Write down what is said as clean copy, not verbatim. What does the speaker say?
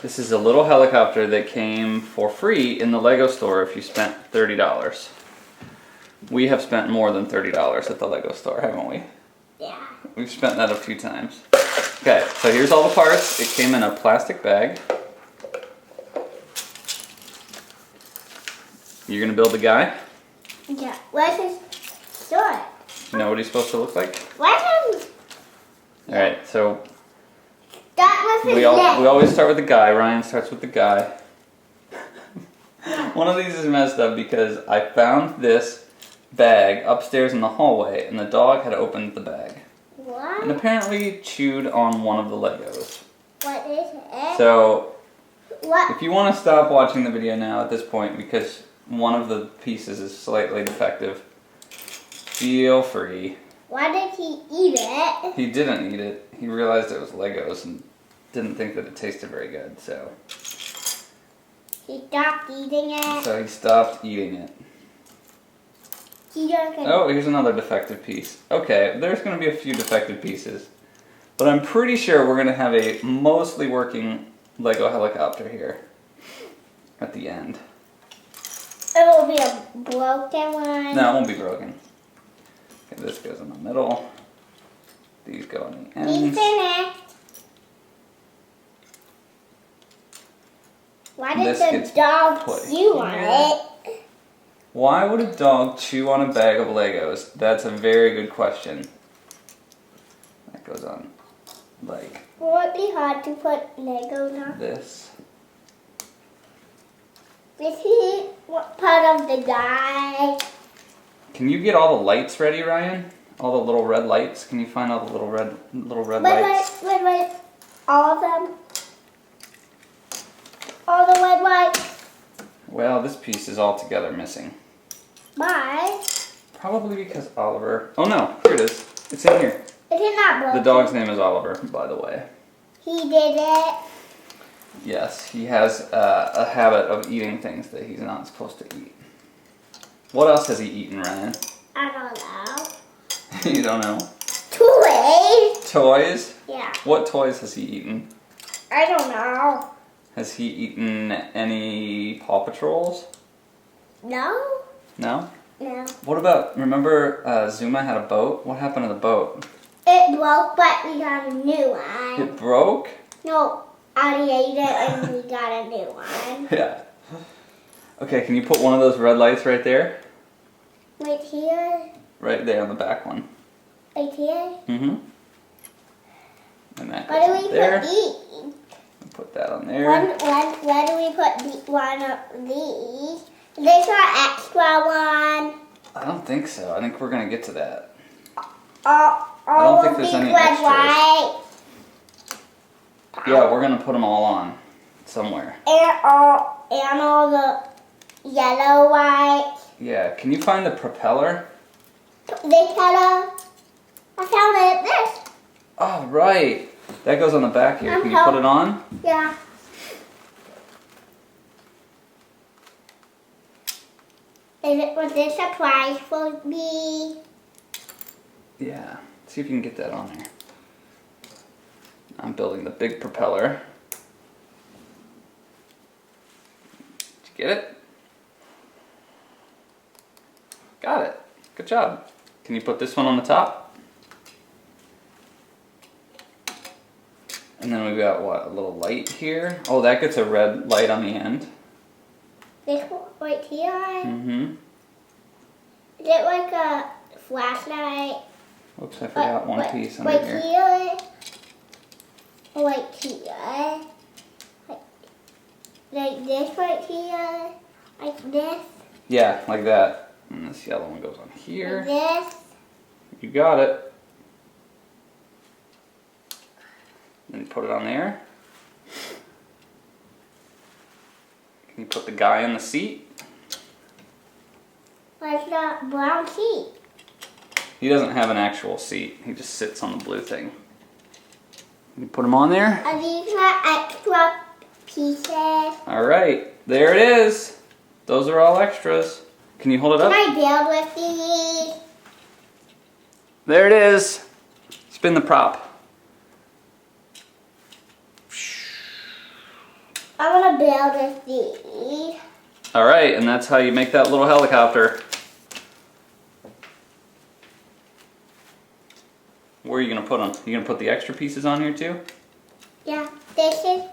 This is a little helicopter that came for free in the Lego store if you spent $30. We have spent more than $30 at the Lego store, haven't we? Yeah. We've spent that a few times. Okay, so here's all the parts. It came in a plastic bag. You're gonna build the guy? Yeah. Where's his store? You know what he's supposed to look like? Where's his... Alright, so That was his we leg. always start with the guy. Ryan starts with the guy. One of these is messed up because I found this bag upstairs in the hallway and the dog had opened the bag. What? And apparently chewed on one of the Legos. What is it? So What? if you want to stop watching the video now at this point because one of the pieces is slightly defective, feel free. Why did he eat it? He didn't eat it. He realized it was Legos and didn't think that it tasted very good, so He stopped eating it. he stopped eating it. He doesn't. Oh, here's another defective piece. Okay, there's going to be a few defective pieces, but I'm pretty sure we're going to have a mostly working Lego helicopter here at the end. It will be a broken one. No, it won't be broken. Okay, this goes in the middle. These go on the He's ends. finished. Why did This the gets dog put chew on here. it? Why would a dog chew on a bag of Legos? That's a very good question. That goes on like Will it be hard to put Legos on? this. Is he part of the guy? Can you get all the lights ready, Ryan? All the little red lights? Can you find all the little red lights? Wait. All of them? All the red lights? Well, this piece is altogether missing. Why? Probably because Oliver... Oh no, here it is. It's in here. Is it not broken? The dog's name is Oliver, by the way. He did it. Yes, he has a habit of eating things that he's not supposed to eat. What else has he eaten, Ryan? I don't know. You don't know? Toys? Toys? Yeah. What toys has he eaten? I don't know. Has he eaten any Paw Patrols? No? No? No. What about, remember Zuma had a boat? What happened to the boat? It broke, but we got a new one. It broke? No, Addie ate it and we got a new one. Yeah. Okay, can you put one of those red lights right there? Right here? Right there on the back one. Right here? Mm-hmm. And that Where do goes we up there. put these? Put that on there. Where do we put one of these? Is this our extra one? I don't think so. I think we're going to get to that. All think of there's these any red extras. lights. Yeah, we're going to put them all on somewhere. And all the yellow lights. Yeah, can you find the propeller? This color. I found it. This. Oh, right. That goes on the back here. Can you put it on? Yeah. Was this a prize for me? Yeah. See if you can get that on there. I'm building the big propeller. Did you get it? Got it. Good job. Can you put this one on the top? And then we've got, what, a little light here? Oh, that gets a red light on the end. This one right here. Mm-hmm. Is it like a flashlight? Oops, I forgot one piece under right here. here. Right here. Like this right here. Like this. Yeah, like that. And this yellow one goes on here. Like this. You got it. Then you put it on there. Can you put the guy in the seat? Like the brown sheet. He doesn't have an actual seat. He just sits on the blue thing. You put him on there. Are these my extra pieces? All right, there it is. Those are all extras. Can you hold it Can up? I build with these? There it is. Spin the prop. I'm gonna build a these. All right, and that's how you make that little helicopter. Where are you gonna put them? You gonna put the extra pieces on here too? Yeah, this is